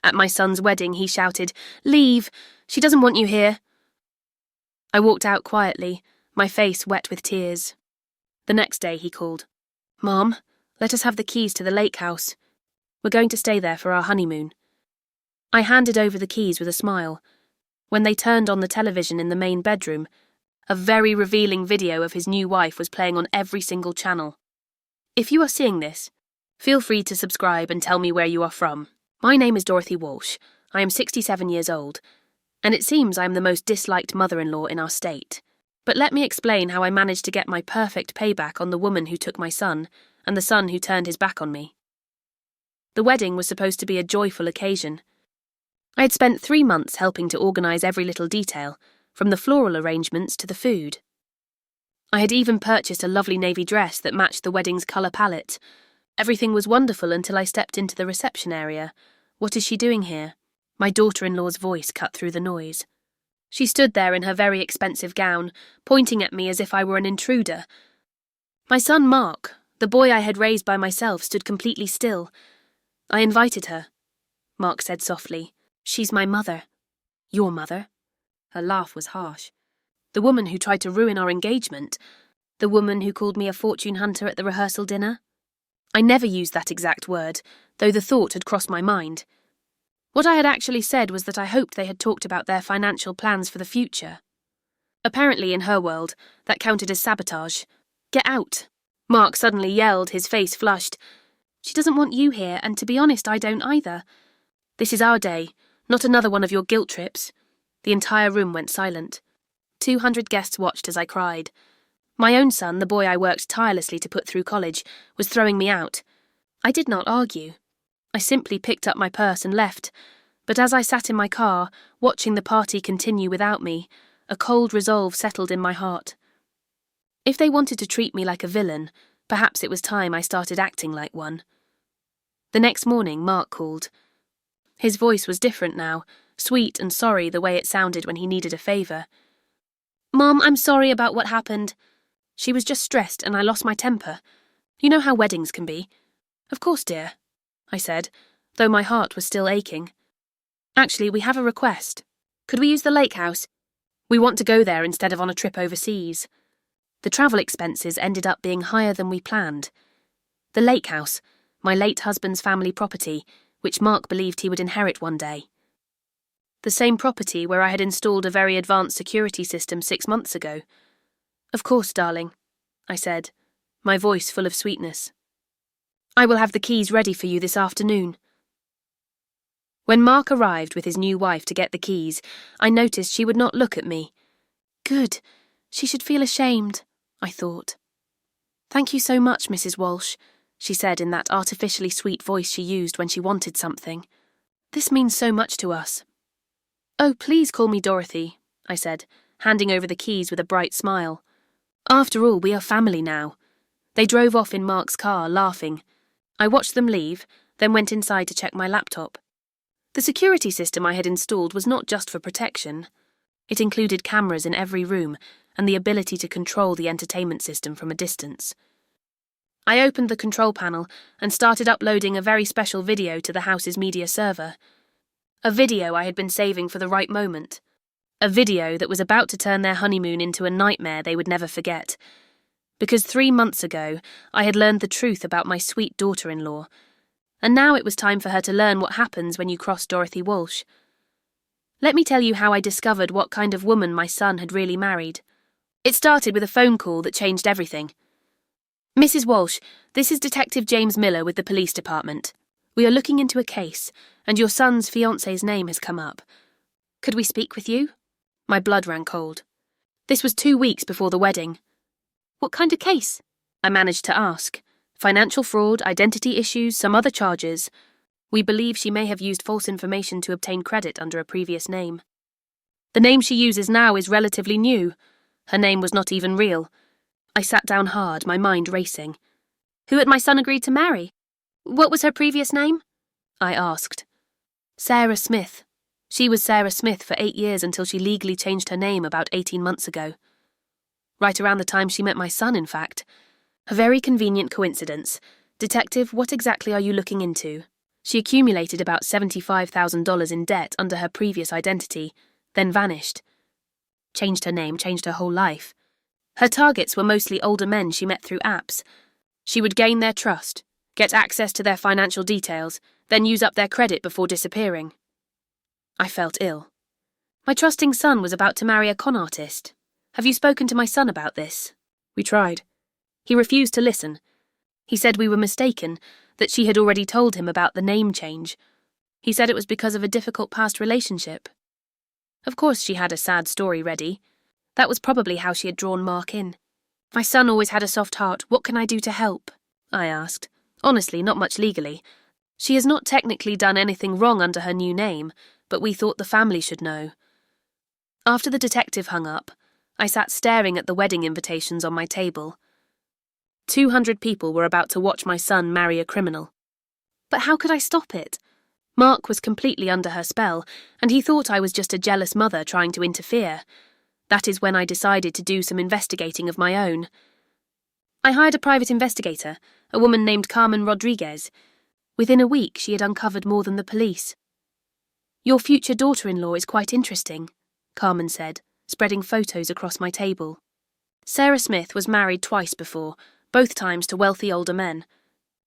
At my son's wedding, he shouted, "Leave! She doesn't want you here." I walked out quietly, my face wet with tears. The next day he called. "Mom, let us have the keys to the lake house. We're going to stay there for our honeymoon." I handed over the keys with a smile. When they turned on the television in the main bedroom, a very revealing video of his new wife was playing on every single channel. If you are seeing this, feel free to subscribe and tell me where you are from. My name is Dorothy Walsh. I am 67 years old, and it seems I am the most disliked mother-in-law in our state. But let me explain how I managed to get my perfect payback on the woman who took my son and the son who turned his back on me. The wedding was supposed to be a joyful occasion. I had spent 3 months helping to organise every little detail, from the floral arrangements to the food. I had even purchased a lovely navy dress that matched the wedding's colour palette. Everything was wonderful until I stepped into the reception area. "What is she doing here?" My daughter-in-law's voice cut through the noise. She stood there in her very expensive gown, pointing at me as if I were an intruder. My son Mark, the boy I had raised by myself, stood completely still. "I invited her," Mark said softly. "She's my mother." "Your mother?" Her laugh was harsh. "The woman who tried to ruin our engagement? The woman who called me a fortune hunter at the rehearsal dinner?" I never used that exact word, though the thought had crossed my mind. What I had actually said was that I hoped they had talked about their financial plans for the future. Apparently, in her world, that counted as sabotage. "Get out!" Mark suddenly yelled, his face flushed. "She doesn't want you here, and to be honest, I don't either. This is our day, not another one of your guilt trips." The entire room went silent. 200 guests watched as I cried. My own son, the boy I worked tirelessly to put through college, was throwing me out. I did not argue. I simply picked up my purse and left, but as I sat in my car, watching the party continue without me, a cold resolve settled in my heart. If they wanted to treat me like a villain, perhaps it was time I started acting like one. The next morning, Mark called. His voice was different now, sweet and sorry the way it sounded when he needed a favour. "Mom, I'm sorry about what happened. She was just stressed and I lost my temper. You know how weddings can be." "Of course, dear," I said, though my heart was still aching. "Actually, we have a request. Could we use the lake house? We want to go there instead of on a trip overseas." The travel expenses ended up being higher than we planned. The lake house, my late husband's family property, which Mark believed he would inherit one day. The same property where I had installed a very advanced security system 6 months ago. "Of course, darling," I said, my voice full of sweetness. "I will have the keys ready for you this afternoon." When Mark arrived with his new wife to get the keys, I noticed she would not look at me. Good, she should feel ashamed, I thought. "Thank you so much, Mrs. Walsh," she said in that artificially sweet voice she used when she wanted something. "This means so much to us." "Oh, please call me Dorothy," I said, handing over the keys with a bright smile. "After all, we are family now." They drove off in Mark's car, laughing. I watched them leave, then went inside to check my laptop. The security system I had installed was not just for protection. It included cameras in every room and the ability to control the entertainment system from a distance. I opened the control panel and started uploading a very special video to the house's media server. A video I had been saving for the right moment. A video that was about to turn their honeymoon into a nightmare they would never forget. Because 3 months ago, I had learned the truth about my sweet daughter-in-law, and now it was time for her to learn what happens when you cross Dorothy Walsh. Let me tell you how I discovered what kind of woman my son had really married. It started with a phone call that changed everything. "Mrs. Walsh, this is Detective James Miller with the police department. We are looking into a case, and your son's fiancé's name has come up. Could we speak with you?" My blood ran cold. This was 2 weeks before the wedding. "What kind of case?" I managed to ask. "Financial fraud, identity issues, some other charges. We believe she may have used false information to obtain credit under a previous name. The name she uses now is relatively new. Her name was not even real." I sat down hard, my mind racing. "Who had my son agreed to marry? What was her previous name?" I asked. "Sarah Smith. She was Sarah Smith for 8 years until she legally changed her name about 18 months ago. Right around the time she met my son, in fact. A very convenient coincidence. Detective, what exactly are you looking into?" She accumulated about $75,000 in debt under her previous identity, then vanished. Changed her name, changed her whole life. Her targets were mostly older men she met through apps. She would gain their trust, get access to their financial details, then use up their credit before disappearing. I felt ill. My trusting son was about to marry a con artist. Have you spoken to my son about this? We tried. He refused to listen. He said we were mistaken, that she had already told him about the name change. He said it was because of a difficult past relationship. Of course she had a sad story ready. That was probably how she had drawn Mark in. My son always had a soft heart. What can I do to help? I asked. Honestly, not much legally. She has not technically done anything wrong under her new name, but we thought the family should know. After the detective hung up, I sat staring at the wedding invitations on my table. 200 people were about to watch my son marry a criminal. But how could I stop it? Mark was completely under her spell, and he thought I was just a jealous mother trying to interfere. That is when I decided to do some investigating of my own. I hired a private investigator, a woman named Carmen Rodriguez. Within a week, she had uncovered more than the police. Your future daughter-in-law is quite interesting, Carmen said, spreading photos across my table. Sarah Smith was married twice before, both times to wealthy older men.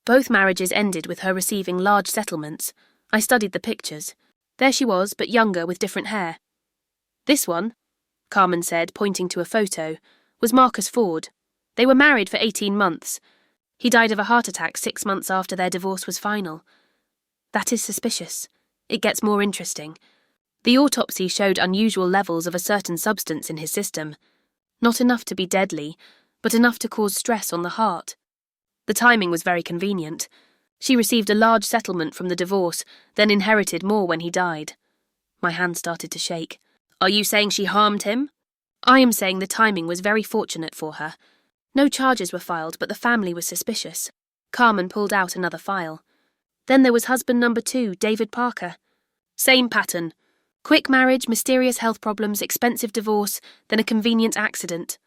Both marriages ended with her receiving large settlements. I studied the pictures. There she was, but younger with different hair. This one, Carmen said, pointing to a photo, was Marcus Ford. They were married for 18 months. He died of a heart attack 6 months after their divorce was final. That is suspicious. It gets more interesting. The autopsy showed unusual levels of a certain substance in his system. Not enough to be deadly, but enough to cause stress on the heart. The timing was very convenient. She received a large settlement from the divorce, then inherited more when he died. My hand started to shake. Are you saying she harmed him? I am saying the timing was very fortunate for her. No charges were filed, but the family was suspicious. Carmen pulled out another file. Then there was husband number 2, David Parker. Same pattern. Quick marriage, mysterious health problems, expensive divorce, then a convenient accident.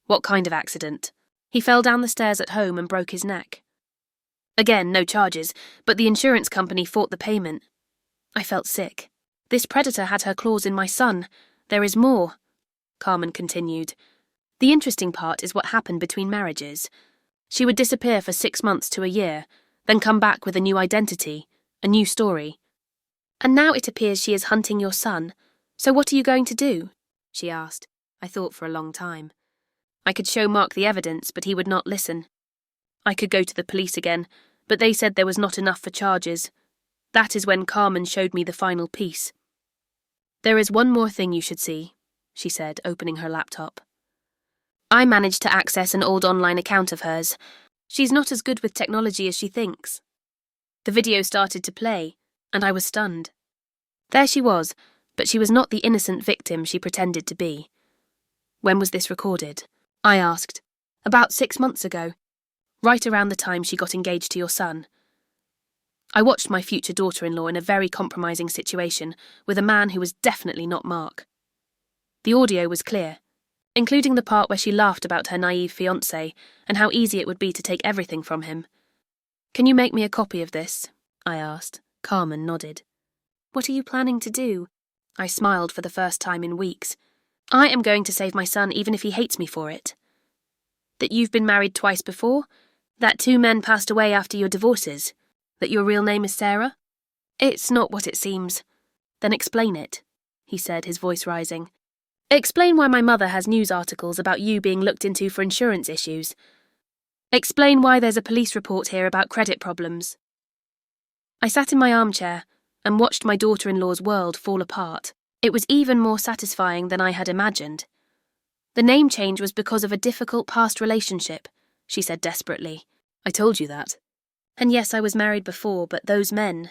What kind of accident? He fell down the stairs at home and broke his neck. Again, no charges, but the insurance company fought the payment. I felt sick. This predator had her claws in my son. There is more, Carmen continued. The interesting part is what happened between marriages. She would disappear for 6 months to a year, then come back with a new identity, a new story. And now it appears she is hunting your son. So what are you going to do? She asked. I thought for a long time. I could show Mark the evidence, but he would not listen. I could go to the police again, but they said there was not enough for charges. That is when Carmen showed me the final piece. There is one more thing you should see, she said, opening her laptop. I managed to access an old online account of hers. She's not as good with technology as she thinks. The video started to play, and I was stunned. There she was, but she was not the innocent victim she pretended to be. When was this recorded? I asked. About 6 months ago, right around the time she got engaged to your son. I watched my future daughter-in-law in a very compromising situation with a man who was definitely not Mark. The audio was clear, including the part where she laughed about her naive fiancé and how easy it would be to take everything from him. Can you make me a copy of this? I asked. Carmen nodded. What are you planning to do? I smiled for the first time in weeks. I am going to save my son even if he hates me for it. That you've been married twice before? That 2 men passed away after your divorces? That your real name is Sarah? It's not what it seems. Then explain it, he said, his voice rising. Explain why my mother has news articles about you being looked into for insurance issues. Explain why there's a police report here about credit problems. I sat in my armchair and watched my daughter-in-law's world fall apart. It was even more satisfying than I had imagined. The name change was because of a difficult past relationship, she said desperately. I told you that. And yes, I was married before, but those men,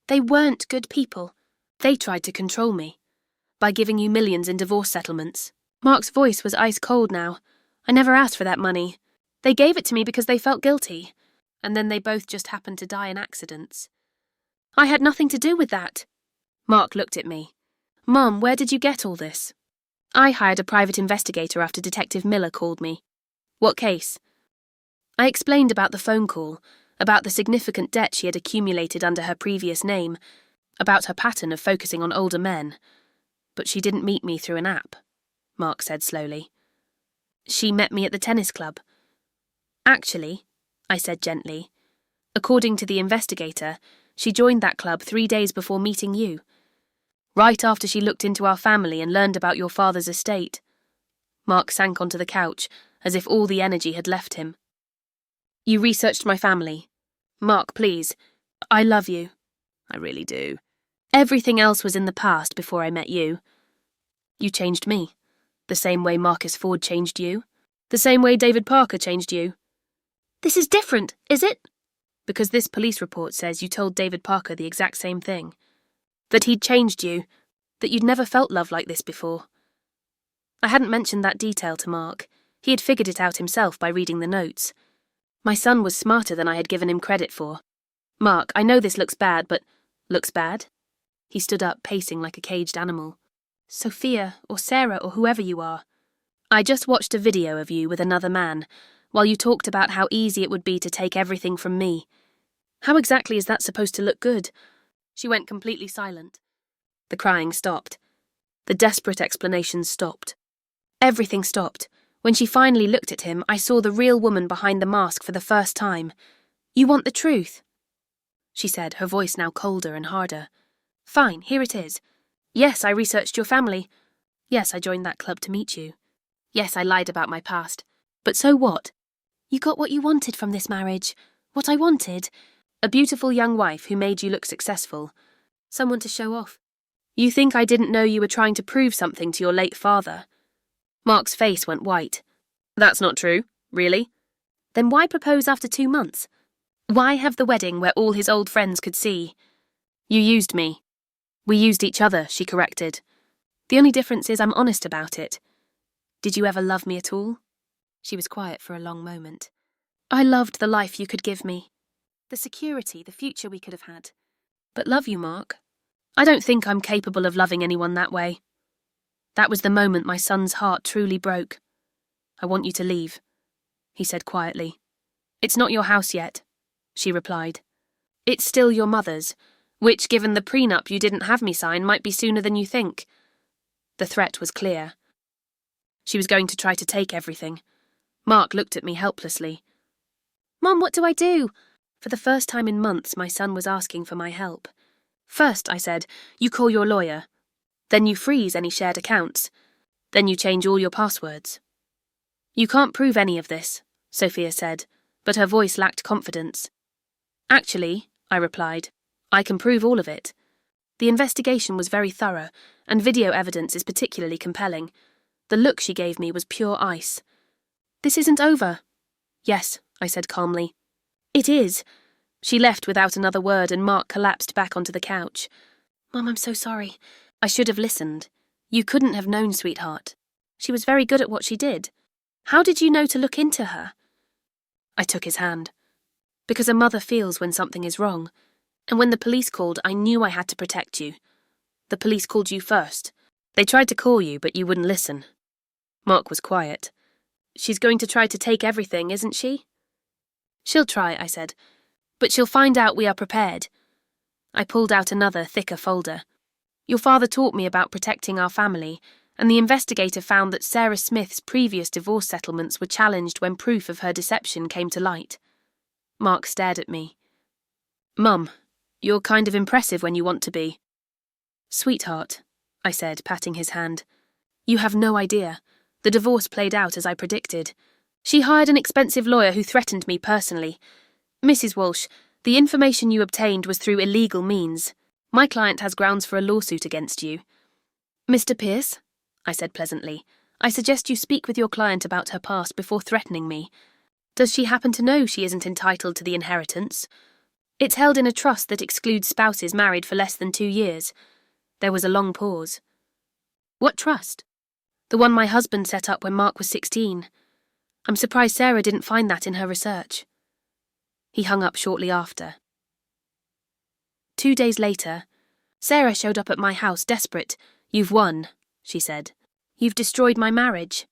they weren't good people. They tried to control me by giving you millions in divorce settlements. Mark's voice was ice cold now. I never asked for that money. They gave it to me because they felt guilty, and then they both just happened to die in accidents. I had nothing to do with that. Mark looked at me. Mum, where did you get all this? I hired a private investigator after Detective Miller called me. What case? I explained about the phone call, about the significant debt she had accumulated under her previous name, about her pattern of focusing on older men. But she didn't meet me through an app, Mark said slowly. She met me at the tennis club. Actually, I said gently, according to the investigator, she joined that club 3 days before meeting you. Right after she looked into our family and learned about your father's estate. Mark sank onto the couch, as if all the energy had left him. You researched my family. Mark, please. I love you. I really do. Everything else was in the past before I met you. You changed me. The same way Marcus Ford changed you. The same way David Parker changed you. This is different, is it? Because this police report says you told David Parker the exact same thing. That he'd changed you. That you'd never felt love like this before. I hadn't mentioned that detail to Mark. He had figured it out himself by reading the notes. My son was smarter than I had given him credit for. Mark, I know this looks bad, but... Looks bad? He stood up, pacing like a caged animal. Sophia, or Sarah, or whoever you are. I just watched a video of you with another man, while you talked about how easy it would be to take everything from me. How exactly is that supposed to look good? She went completely silent. The crying stopped. The desperate explanations stopped. Everything stopped. When she finally looked at him, I saw the real woman behind the mask for the first time. You want the truth? She said, her voice now colder and harder. Fine, here it is. Yes, I researched your family. Yes, I joined that club to meet you. Yes, I lied about my past. But so what? You got what you wanted from this marriage. What I wanted. A beautiful young wife who made you look successful. Someone to show off. You think I didn't know you were trying to prove something to your late father? Mark's face went white. That's not true, really? Then why propose after 2 months? Why have the wedding where all his old friends could see? You used me. We used each other, she corrected. The only difference is I'm honest about it. Did you ever love me at all? She was quiet for a long moment. I loved the life you could give me. The security, the future we could have had. But love you, Mark. I don't think I'm capable of loving anyone that way. That was the moment my son's heart truly broke. I want you to leave, he said quietly. It's not your house yet, she replied. It's still your mother's, which, given the prenup you didn't have me sign, might be sooner than you think. The threat was clear. She was going to try to take everything. Mark looked at me helplessly. Mum, what do I do? For the first time in months, my son was asking for my help. First, I said, you call your lawyer. Then you freeze any shared accounts. Then you change all your passwords. You can't prove any of this, Sophia said, but her voice lacked confidence. Actually, I replied, I can prove all of it. The investigation was very thorough, and video evidence is particularly compelling. The look she gave me was pure ice. This isn't over. Yes, I said calmly. It is. She left without another word, and Mark collapsed back onto the couch. Mum, I'm so sorry. I should have listened. You couldn't have known, sweetheart. She was very good at what she did. How did you know to look into her? I took his hand. Because a mother feels when something is wrong. And when the police called, I knew I had to protect you. The police called you first. They tried to call you, but you wouldn't listen. Mark was quiet. She's going to try to take everything, isn't she? She'll try, I said. But she'll find out we are prepared. I pulled out another, thicker folder. Your father taught me about protecting our family, and the investigator found that Sarah Smith's previous divorce settlements were challenged when proof of her deception came to light. Mark stared at me. Mum, you're kind of impressive when you want to be. Sweetheart, I said, patting his hand. You have no idea. The divorce played out as I predicted. She hired an expensive lawyer who threatened me personally. Mrs. Walsh, the information you obtained was through illegal means. My client has grounds for a lawsuit against you. Mr. Pierce, I said pleasantly, I suggest you speak with your client about her past before threatening me. Does she happen to know she isn't entitled to the inheritance? It's held in a trust that excludes spouses married for less than 2 years. There was a long pause. What trust? The one my husband set up when Mark was 16. I'm surprised Sarah didn't find that in her research. He hung up shortly after. 2 days later, Sarah showed up at my house desperate. You've won, she said. You've destroyed my marriage.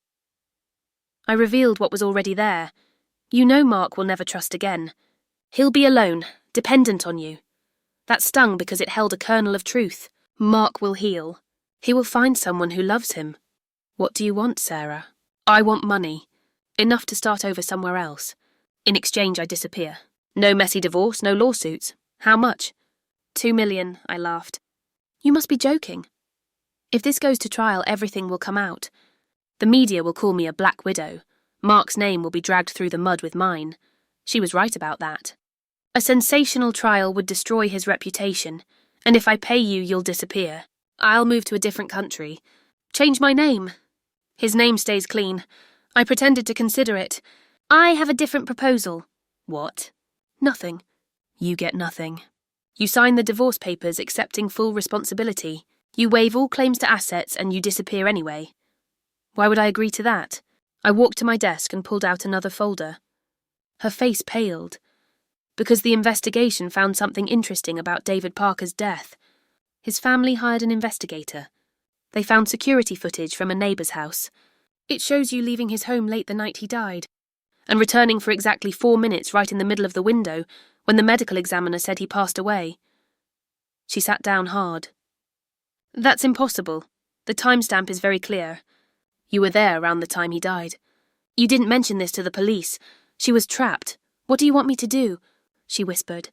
I revealed what was already there. You know Mark will never trust again. He'll be alone, dependent on you. That stung because it held a kernel of truth. Mark will heal. He will find someone who loves him. What do you want, Sarah? I want money. Enough to start over somewhere else. In exchange, I disappear. No messy divorce, no lawsuits. How much? 2 million, I laughed. You must be joking. If this goes to trial, everything will come out. The media will call me a black widow. Mark's name will be dragged through the mud with mine. She was right about that. A sensational trial would destroy his reputation, and if I pay you, you'll disappear. I'll move to a different country. Change my name. His name stays clean. I pretended to consider it. I have a different proposal. What? Nothing. You get nothing. You sign the divorce papers accepting full responsibility. You waive all claims to assets and you disappear anyway. Why would I agree to that? I walked to my desk and pulled out another folder. Her face paled. Because the investigation found something interesting about David Parker's death. His family hired an investigator. They found security footage from a neighbour's house. It shows you leaving his home late the night he died, and returning for exactly 4 minutes right in the middle of the window when the medical examiner said he passed away. She sat down hard. That's impossible. The timestamp is very clear. You were there around the time he died. You didn't mention this to the police. She was trapped. What do you want me to do? She whispered.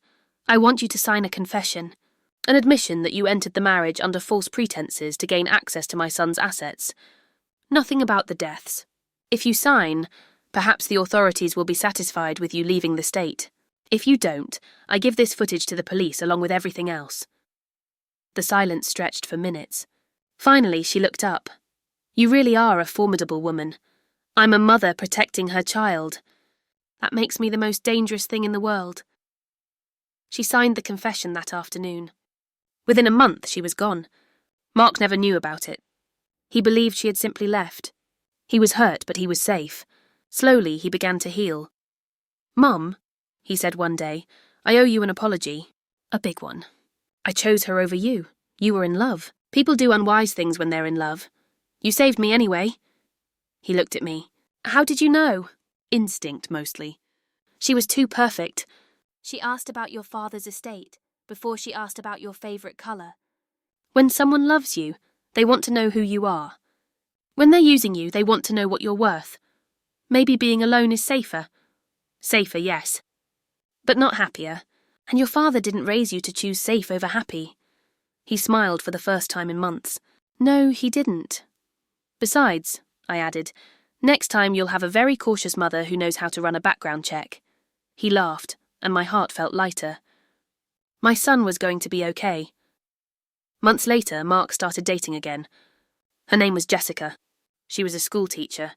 I want you to sign a confession. An admission that you entered the marriage under false pretenses to gain access to my son's assets. Nothing about the deaths. If you sign, perhaps the authorities will be satisfied with you leaving the state. If you don't, I give this footage to the police along with everything else. The silence stretched for minutes. Finally, she looked up. You really are a formidable woman. I'm a mother protecting her child. That makes me the most dangerous thing in the world. She signed the confession that afternoon. Within a month, she was gone. Mark never knew about it. He believed she had simply left. He was hurt, but he was safe. Slowly, he began to heal. Mum, he said one day, I owe you an apology. A big one. I chose her over you. You were in love. People do unwise things when they're in love. You saved me anyway. He looked at me. How did you know? Instinct, mostly. She was too perfect. She asked about your father's estate before she asked about your favourite colour. When someone loves you, they want to know who you are. When they're using you, they want to know what you're worth. Maybe being alone is safer. Safer, yes. But not happier. And your father didn't raise you to choose safe over happy. He smiled for the first time in months. No, he didn't. Besides, I added, next time you'll have a very cautious mother who knows how to run a background check. He laughed, and my heart felt lighter. My son was going to be okay. Months later, Mark started dating again. Her name was Jessica. She was a school teacher.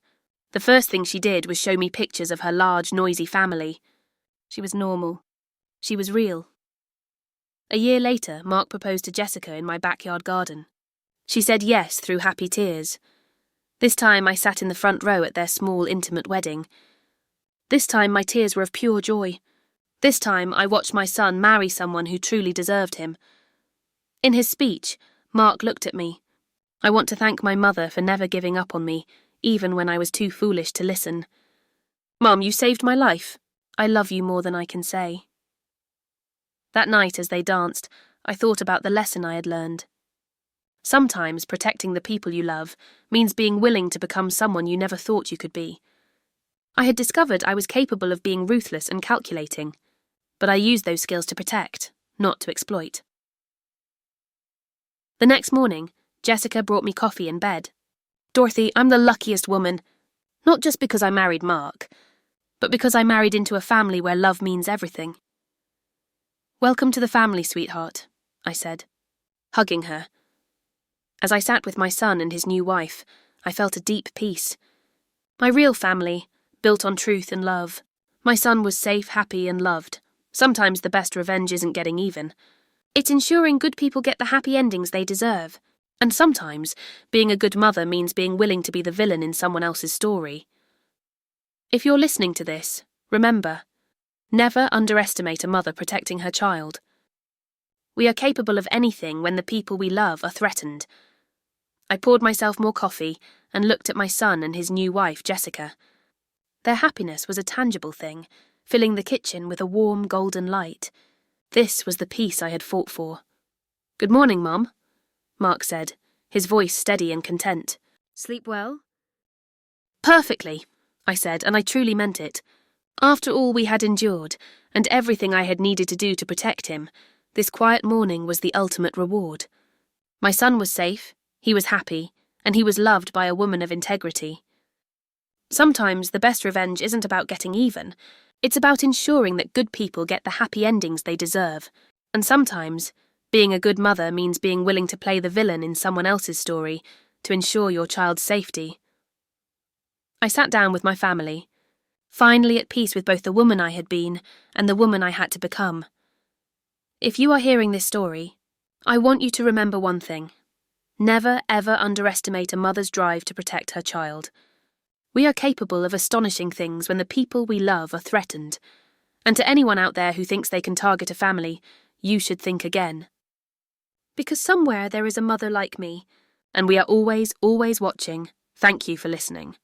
The first thing she did was show me pictures of her large, noisy family. She was normal. She was real. A year later, Mark proposed to Jessica in my backyard garden. She said yes through happy tears. This time I sat in the front row at their small, intimate wedding. This time my tears were of pure joy. This time I watched my son marry someone who truly deserved him. In his speech, Mark looked at me. I want to thank my mother for never giving up on me, even when I was too foolish to listen. Mum, you saved my life. I love you more than I can say. That night as they danced, I thought about the lesson I had learned. Sometimes protecting the people you love means being willing to become someone you never thought you could be. I had discovered I was capable of being ruthless and calculating, but I used those skills to protect, not to exploit. The next morning, Jessica brought me coffee in bed. Dorothy, I'm the luckiest woman. Not just because I married Mark, but because I married into a family where love means everything. Welcome to the family, sweetheart, I said, hugging her. As I sat with my son and his new wife, I felt a deep peace. My real family, built on truth and love. My son was safe, happy, and loved. Sometimes the best revenge isn't getting even. It's ensuring good people get the happy endings they deserve. And sometimes, being a good mother means being willing to be the villain in someone else's story. If you're listening to this, remember, never underestimate a mother protecting her child. We are capable of anything when the people we love are threatened. I poured myself more coffee and looked at my son and his new wife, Jessica. Their happiness was a tangible thing. filling the kitchen with a warm golden light. This was the peace I had fought for. "Good morning, Mum," Mark said, his voice steady and content. "Sleep well?" "Perfectly," I said, and I truly meant it. After all we had endured, and everything I had needed to do to protect him, this quiet morning was the ultimate reward. My son was safe, he was happy, and he was loved by a woman of integrity. Sometimes the best revenge isn't about getting even, it's about ensuring that good people get the happy endings they deserve. And sometimes, being a good mother means being willing to play the villain in someone else's story to ensure your child's safety. I sat down with my family, finally at peace with both the woman I had been and the woman I had to become. If you are hearing this story, I want you to remember one thing. Never, ever underestimate a mother's drive to protect her child. We are capable of astonishing things when the people we love are threatened. And to anyone out there who thinks they can target a family, you should think again. Because somewhere there is a mother like me, and we are always, always watching. Thank you for listening.